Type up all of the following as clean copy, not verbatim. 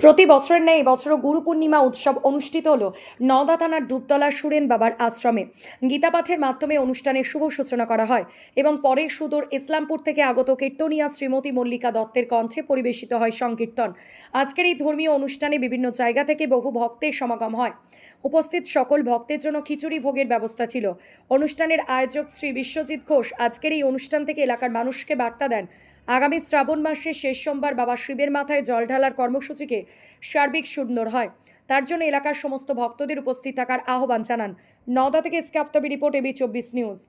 প্রতি বছরের ন্যায় এবছরও গুরু পূর্ণিমা উৎসব অনুষ্ঠিত হলো নওদা থানার ডুবতলা সুরেন বাবার আশ্রমে। গীতাপাঠের মাধ্যমে অনুষ্ঠানের শুভ সূচনা করা হয় এবং পরে সুদূর ইসলামপুর থেকে আগত কীর্তনিয়া শ্রীমতী মল্লিকা দত্তের কণ্ঠে পরিবেশিত হয় সংকীর্তন। আজকের এই ধর্মীয় অনুষ্ঠানে বিভিন্ন জায়গা থেকে বহু ভক্তের সমাগম হয়। উপস্থিত সকল ভক্তের জন্য খিচুড়ি ভোগের ব্যবস্থা ছিল। অনুষ্ঠানের আয়োজক শ্রী বিশ্বজিৎ ঘোষ আজকের এই অনুষ্ঠান থেকে এলাকার মানুষকে বার্তা দেন, আগামী শ্রাবণ মাসের শেষ সোমবার বাবা শিবের মাথায় জল ঢালার কর্মসূচিকে সার্বিক সুন্দর হয়, তার জন্য এলাকার সমস্ত ভক্তদের উপস্থিত থাকার আহ্বান জানান। নওদা থেকে স্ক্যাপ তবি রিপোর্ট, এবি 24 নিউজ।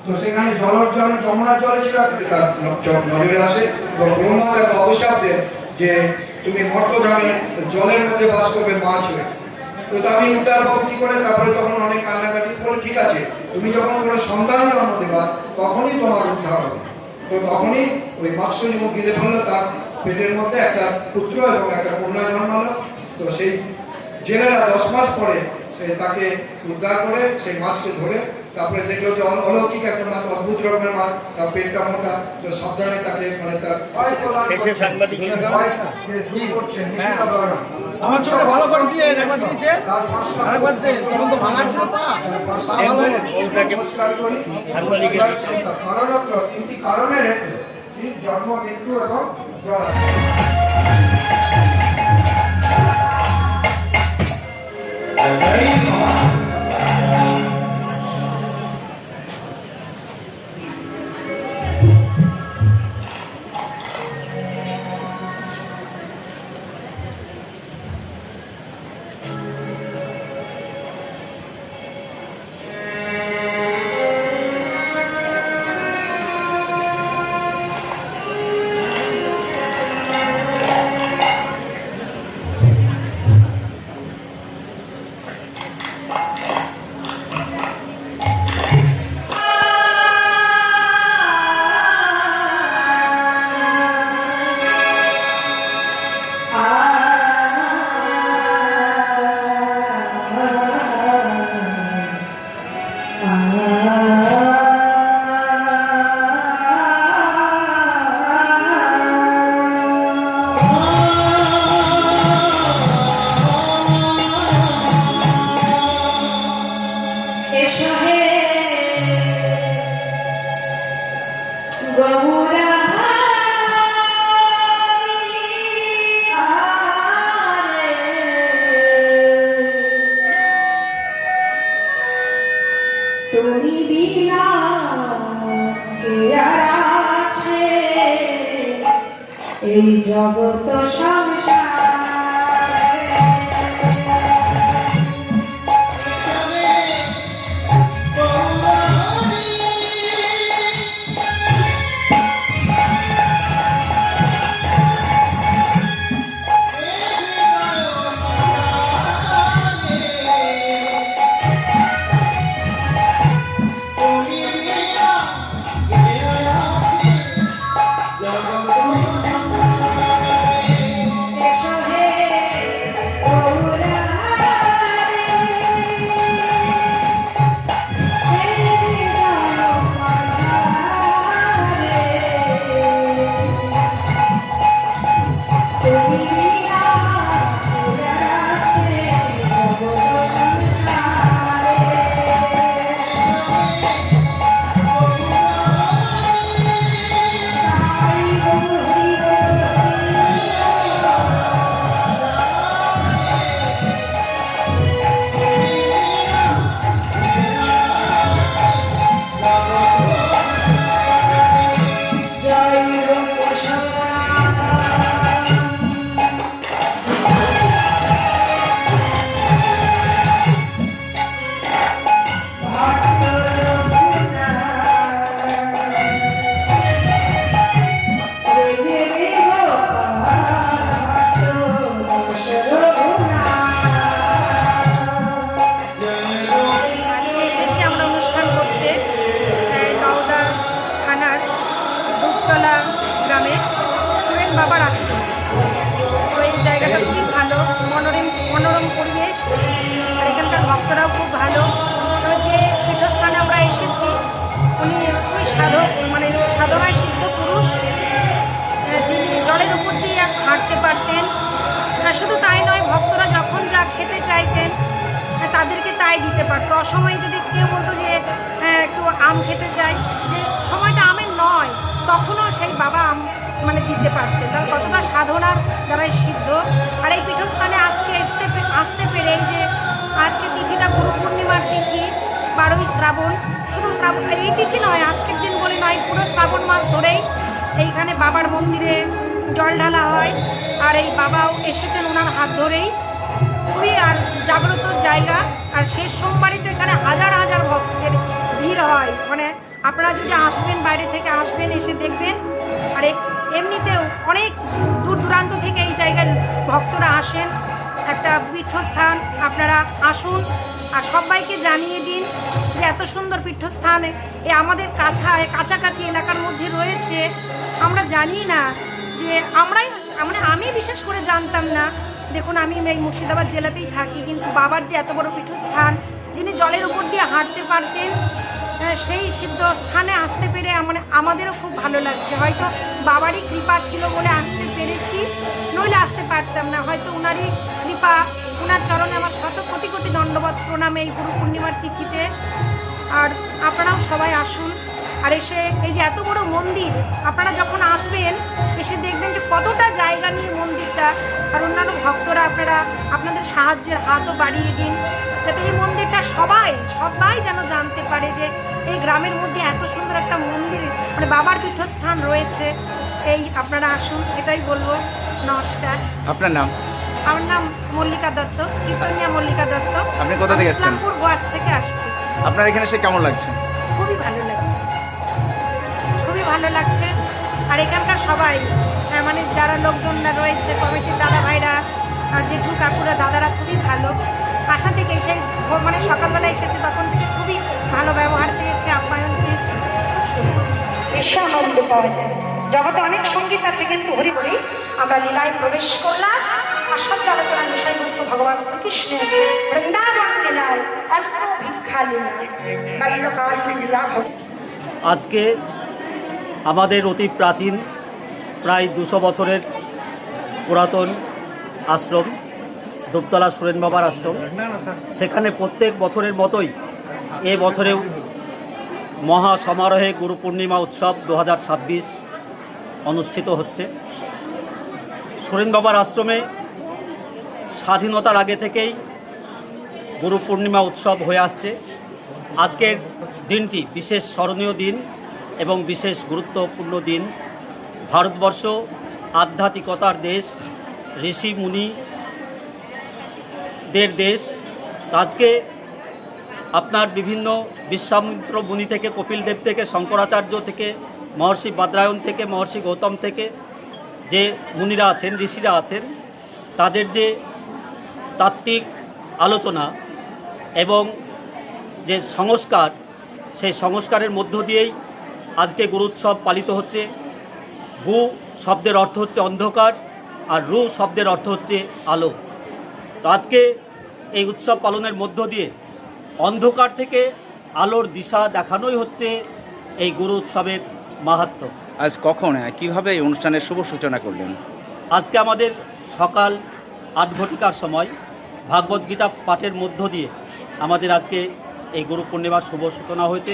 তো সেখানে যমুনা জলে ছিল, তার নজরে আসে এবং ব্রহ্মা তাকে অভিশাপ দেন যে তুমি মর্তধামে জলের মধ্যে বাস করবে মাছ হয়ে। তো আমি উদ্ধার ভক্তি করে তারপরে তখন অনেক কান্নাকাটি করে, ঠিক আছে তুমি যখন কোনো সন্তান জন্ম দেবা তখনই তোমার উদ্ধার হবে। তো তখনই ওই মৎস্য যুবক গিলে ফেললো, তার পেটের মধ্যে একটা পুত্র এবং একটা কন্যা জন্মালো। তো সেই জেলেরা 10 মাস পরে সে তাকে উদ্ধার করে সেই মাছকে ধরে তারপরে দেখলো যে অলৌকিক একটা মাছ, অদ্ভুত রকমের মাছ, তার পেটটা মোটা। তো সাবধানে তাকে মানে তার আমার চোখে ভালো করে দিয়ে একবার দিয়েছে, আরেকবার দেন, তখন তো ভাঙা ছিল পা ভালো হয়ে তিনটি কারণের জন্ম, মৃত্যু এবং জল। তুমি বিনা কে আর আছে এই জগৎ সংসার। খেতে চাইতেন তাদেরকে তাই দিতে পারতো। অসময়ে যদি কেউ বলতো যে একটু আম খেতে চাই, যে সময়টা আমের নয়, তখনও সেই বাবা আম মানে দিতে পারতেন। তার কতটা সাধনার দ্বারাই সিদ্ধ। আর এই পীঠস্থানে আজকে আসতে পেরে, যে আজকে তিথিটা গুরু পূর্ণিমার তিথি, 12ই শ্রাবণ। শুধু শ্রাবণ এই তিথি নয়, আজকের দিন বলে নয়, পুরো শ্রাবণ মাস ধরেই এইখানে বাবার মন্দিরে জল ঢালা হয়। আর এই বাবাও এসেছেন ওনার হাত ধরেই। খুবই আর জাগ্রত জায়গা। আর শেষ সোমবারই তো এখানে হাজার হাজার ভক্তের ভিড় হয়। মানে আপনারা যদি আসবেন, বাইরে থেকে আসবেন, এসে দেখবেন। আর এমনিতেও অনেক দূর দূরান্ত থেকে এই জায়গায় ভক্তরা আসেন। একটা পীঠস্থান, আপনারা আসুন। আর সবাইকে জানিয়ে দিন যে এত সুন্দর পীঠস্থান আমাদের কাছাকাছি এলাকার মধ্যে রয়েছে। আমরা জানি না, যে আমি বিশেষ করে জানতাম না। দেখুন, আমি এই মুর্শিদাবাদ জেলাতেই থাকি, কিন্তু বাবার যে এত বড় পীঠস্থান, যিনি জলের উপর দিয়ে হাঁটতে পারতেন, সেই সিদ্ধ স্থানে আসতে পেরে আমাদেরও খুব ভালো লাগছে। হয়তো বাবারই কৃপা ছিল বলে আসতে পেরেছি, নইলে আসতে পারতাম না। হয়তো ওনারই কৃপা, ওনার চরণে আমার শত কোটি কোটি দণ্ডবত প্রণাম এই গুরু পূর্ণিমার তিথিতে। আর আপনারাও সবাই আসুন। আর এসে এই যে এত বড় মন্দির, আপনারা যখন আসবেন এসে দেখবেন যে কতটা জায়গা নিয়ে মন্দিরটা। আর অন্যান্য ভক্তরা আপনাদের সাহায্যের হাতও বাড়িয়ে দিন, যাতে এই মন্দিরটা সবাই যেন জানতে পারে যে এই গ্রামের মধ্যে এত সুন্দর একটা মন্দির, মানে বাবার পীঠস্থান রয়েছে। এই আপনারা আসুন, এটাই বলবো। নমস্কার। আপনার নাম? আমার নাম মল্লিকা দত্ত, কীর্তনিয়া মল্লিকা দত্ত। আপনি কোথা থেকে এসেছেন? ইসলামপুর গোয়াস থেকে আসছি। আপনার এখানে এসে কেমন লাগছে? খুবই ভালো লাগছে, খুবই ভালো লাগছে। আর এখানকার সবাই, মানে যারা লোকজনরা রয়েছে, কমিটির দাদা ভাইরা, জেঠু কাকুরা, দাদারা খুবই ভালো। আশা থেকে সেই মানে সকালবেলা এসেছে, তখন থেকে খুবই ভালো ব্যবহার পেয়েছে, আপ্যায়ন পেয়েছে। বেশি আনন্দ পাওয়া যায়। জগতে অনেক সঙ্গীত আছে, কিন্তু হরি বলি আমরা লীলায় প্রবেশ করলাম। আসাধ্য আলোচনার বিষয়বস্তু ভগবান শ্রীকৃষ্ণের বৃন্দাবন লীলায়, অল্প ভিক্ষা লীলায়, বাল্যকাল লীলা। আজকে আমাদের অতি প্রাচীন, প্রায় 200 বছরের পুরাতন আশ্রম, ডুবতলা সুরেন বাবার আশ্রম, সেখানে প্রত্যেক বছরের মতোই এ বছরেও মহা সমারোহে গুরু পূর্ণিমা উৎসব 2026 অনুষ্ঠিত হচ্ছে। সুরেন বাবার আশ্রমে স্বাধীনতার আগে থেকেই গুরু পূর্ণিমা উৎসব হয়ে আসছে। আজকের দিনটি বিশেষ স্মরণীয় দিন এবং বিশেষ গুরুত্বপূর্ণ দিন। ভারতবর্ষ আধ্যাত্মিকতার দেশ, ঋষি মুনিদের দেশ। আজকে আপনার বিভিন্ন বিশ্বামিত্র মুনি থেকে, কপিল দেব থেকে, শঙ্করাচার্য থেকে, মহর্ষি বাদরায়ণ থেকে, মহর্ষি গৌতম থেকে যে মুনিরা আছেন, ঋষিরা আছেন, তাদের যে তাত্ত্বিক আলোচনা এবং যে সংস্কার, সেই সংস্কারের মধ্য দিয়েই আজকে গুরুৎসব পালিত হচ্ছে। গু শব্দের অর্থ হচ্ছে অন্ধকার, আর রু শব্দের অর্থ হচ্ছে আলো। তো আজকে এই উৎসব পালনের মধ্য দিয়ে অন্ধকার থেকে আলোর দিশা দেখানোই হচ্ছে এই গুরু উৎসবের মাহাত্ম্য। আজ কখন, কিভাবে এই অনুষ্ঠানের শুভ সূচনা করলেন? আজকে আমাদের সকাল 8 ঘটিকার সময় ভাগবত গীতা পাঠের মধ্য দিয়ে আমাদের আজকে এই গুরু পূর্ণিমার শুভ সূচনা হয়েছে।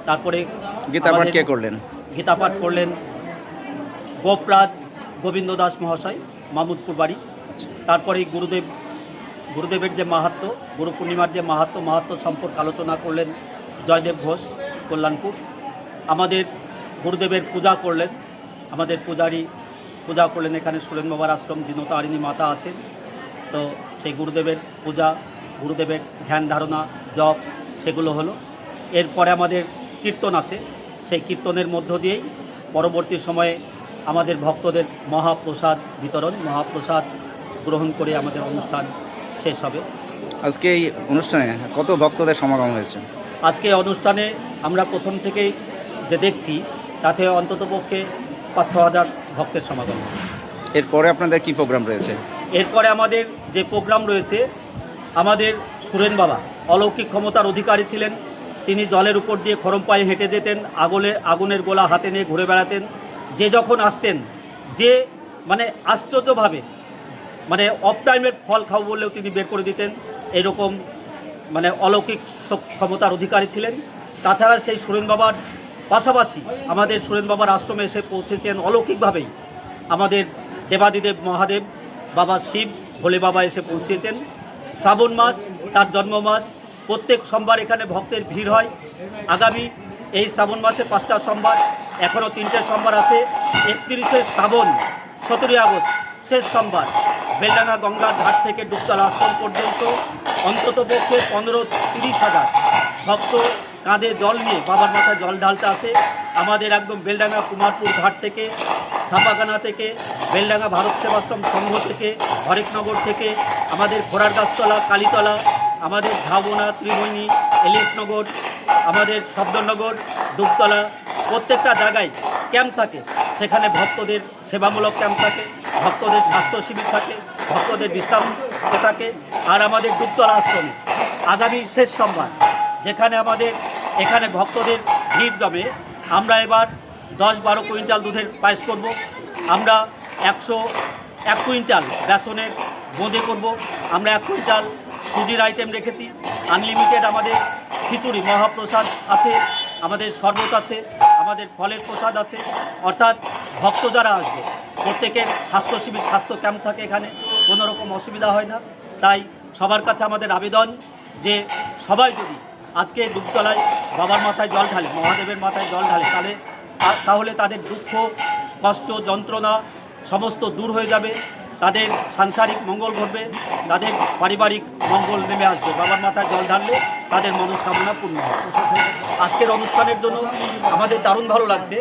তারপরে গীতা পাঠ কে করলেন? গীতা পাঠ করলেন গোপরাজ গোবিন্দ দাস মহাশয়, মামুদপুর বাড়ি। তারপরে গুরুদেবের যে মাহাত্ম্য, গুরু পূর্ণিমার যে মাহাত্ম্য সম্পর্কে আলোচনা করলেন জয়দেব ঘোষ, কল্যাণপুর। আমাদের গুরুদেবের পূজা করলেন, আমাদের পূজা করলেন এখানে সুরেন বাবার আশ্রম দীনতারিণী মাতা আছেন। তো সেই গুরুদেবের পূজা, গুরুদেবের ধ্যান ধারণা, জপ, সেগুলো হলো। এরপরে আমাদের কীর্তন আছে, সেই কীর্তনের মধ্য দিয়েই পরবর্তী সময়ে আমাদের ভক্তদের মহাপ্রসাদ বিতরণ, মহাপ্রসাদ গ্রহণ করে আমাদের অনুষ্ঠান শেষ হবে। আজকে এই অনুষ্ঠানে কত ভক্তদের সমাগম হয়েছে? আজকে অনুষ্ঠানে আমরা প্রথম থেকেই যে দেখছি, তাতে অন্ততপক্ষে 5-6 হাজার ভক্তের সমাগম। এরপরে আপনাদের কি প্রোগ্রাম রয়েছে? এরপরে আমাদের যে প্রোগ্রাম রয়েছে, আমাদের সুরেন বাবা অলৌকিক ক্ষমতার অধিকারী ছিলেন। তিনি জলের উপর দিয়ে খরম পায়ে হেঁটে যেতেন, আগুনের গোলা হাতে নিয়ে ঘুরে বেড়াতেন। যে যখন আসতেন, যে মানে আশ্চর্যভাবে মানে অফ টাইমের ফল খাও বললেও তিনি বের করে দিতেন, এরকম মানে অলৌকিক ক্ষমতার অধিকারী ছিলেন। তাছাড়া সেই সুরেন বাবার পাশাপাশি আমাদের সুরেন বাবার আশ্রমে এসে পৌঁছেছেন অলৌকিকভাবেই আমাদের দেবাদিদেব মহাদেব বাবা শিব ভোলে বাবা এসে পৌঁছেছেন। শ্রাবণ মাস তার জন্ম মাস, প্রত্যেক সোমবার এখানে ভক্তের ভিড় হয়। আগামী এই শ্রাবণ মাসে 5টা সোমবার, এখনও 3টে সোমবার আছে। 31শে শ্রাবণ 17ই আগস্ট শেষ সোমবার বেলডাঙ্গা গঙ্গার ঘাট থেকে ডুবতলা আশ্রম পর্যন্ত অন্ততপক্ষে 15-30 হাজার ভক্ত কাঁধে জল নিয়ে বাবার মাথায় জল ঢালতে আসে। আমাদের একদম বেলডাঙ্গা কুমারপুর ঘাট থেকে, ছাপাখানা থেকে, বেলডাঙ্গা ভারত সেবাশ্রম সংঘ থেকে, হরেকনগর থেকে, আমাদের ঘোড়ার গাছতলা, কালীতলা, আমাদের ঝাবনা, ত্রিমৈনী, এলিটনগর, আমাদের শব্দনগর, ডুবতলা, প্রত্যেকটা জায়গায় ক্যাম্প থাকে। সেখানে ভক্তদের সেবামূলক ক্যাম্প থাকে, ভক্তদের স্বাস্থ্য শিবির থাকে, ভক্তদের বিশ্রাম থাকে। আর আমাদের ডুবতলা আশ্রমে আগামী শেষ সোমবার যেখানে আমাদের এখানে ভক্তদের ভিড় জমে, আমরা এবার 10-12 কুইন্টাল দুধের পায়েস করব। আমরা 101 কুইন্টাল বেসনের বোঁদে করব। আমরা 1 কুইন্টাল সুজির আইটেম রেখেছি। আনলিমিটেড আমাদের খিচুড়ি মহাপ্রসাদ আছে, আমাদের শরবত আছে, আমাদের ফলের প্রসাদ আছে। অর্থাৎ ভক্ত যারা আসবে প্রত্যেকের স্বাস্থ্য শিবির, স্বাস্থ্য ক্যাম্প থাকে এখানে, কোনো রকম অসুবিধা হয় না। তাই সবার কাছে আমাদের আবেদন যে সবাই যদি আজকে ডুবতলায় বাবার মাথায় জল ঢালে, মহাদেবের মাথায় জল ঢালে, তাহলে তাদের দুঃখ, কষ্ট, যন্ত্রণা সমস্ত দূর হয়ে যাবে, তাদের সাংসারিক মঙ্গল ঘটবে, তাদের পারিবারিক মঙ্গল নেমে আসবে। বাবার মাথায় জল ঢাললে তাদের মনস্কামনা পূর্ণ হবে। আজকের অনুষ্ঠানের জন্য আমাদের দারুণ ভালো লাগছে।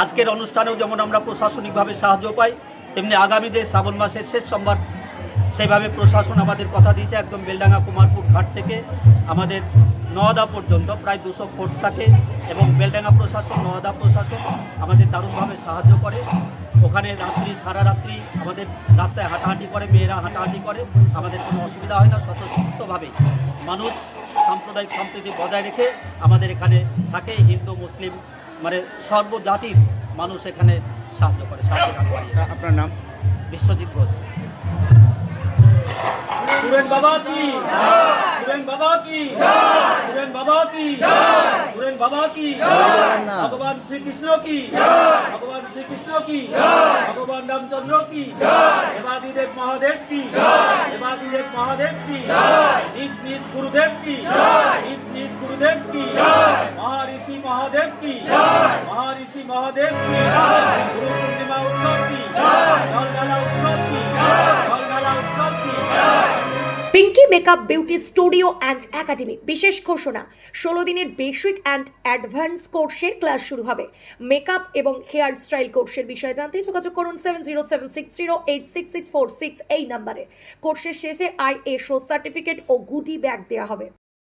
আজকের অনুষ্ঠানেও যেমন আমরা প্রশাসনিকভাবে সাহায্য পাই, তেমনি আগামী যে শ্রাবণ মাসের শেষ সোমবার সেইভাবে প্রশাসন আমাদের কথা দিয়েছে। একদম বেলডাঙ্গা কুমারপুর ঘাট থেকে আমাদের নওদা পর্যন্ত প্রায় 200 ফোর্স থাকে এবং বেলডাঙ্গা প্রশাসন, নওদা প্রশাসন আমাদের দারুণভাবে সাহায্য করে। ওখানে রাত্রি, সারা রাত্রি আমাদের রাস্তায় হাঁটাহাঁটি করে, মেয়েরা হাঁটাহাঁটি করে, আমাদের কোনো অসুবিধা হয় না। স্বতঃস্ফূর্তভাবে মানুষ সাম্প্রদায়িক সম্প্রীতি বজায় রেখে আমাদের এখানে থাকে। হিন্দু, মুসলিম মানে সর্বজাতির মানুষ এখানে সাহায্য করে। আপনার নাম? বিশ্বজিৎ ঘোষ। সুরেন বাবা কি, সুরেন বাবা কি, সুরেন বাবা কি, সুরেন বাবা কি, ভগবান শ্রীকৃষ্ণ কি, ভগবান শ্রীকৃষ্ণ কি, ভগবান রামচন্দ্র কি, দেবাদিদেব মহাদেব কি, দেবাদিদেব মহাদেব কি, নিজ নিজ গুরুদেব কি, নিজ নিজ গুরুদেব কি, মহারিষি মহাদেব কি, মহারিষি মহাদেব কি, গুরু পূর্ণিমা উৎসব কি, জলঢালা উৎসব কি, জলঢালা উৎসব কি। Pinky makeup beauty studio and academy বিশেষ ঘোষণা, 16 দিনের বেসিক অ্যান্ড অ্যাডভান্স কোর্সের ক্লাস শুরু হবে। মেকআপ এবং হেয়ার স্টাইল কোর্সের বিষয়ে জানতে যোগাযোগ করুন 7076086646 এই নাম্বারে। কোর্সের শেষে ISO সার্টিফিকেট ও গুডি ব্যাগ দেওয়া হবে।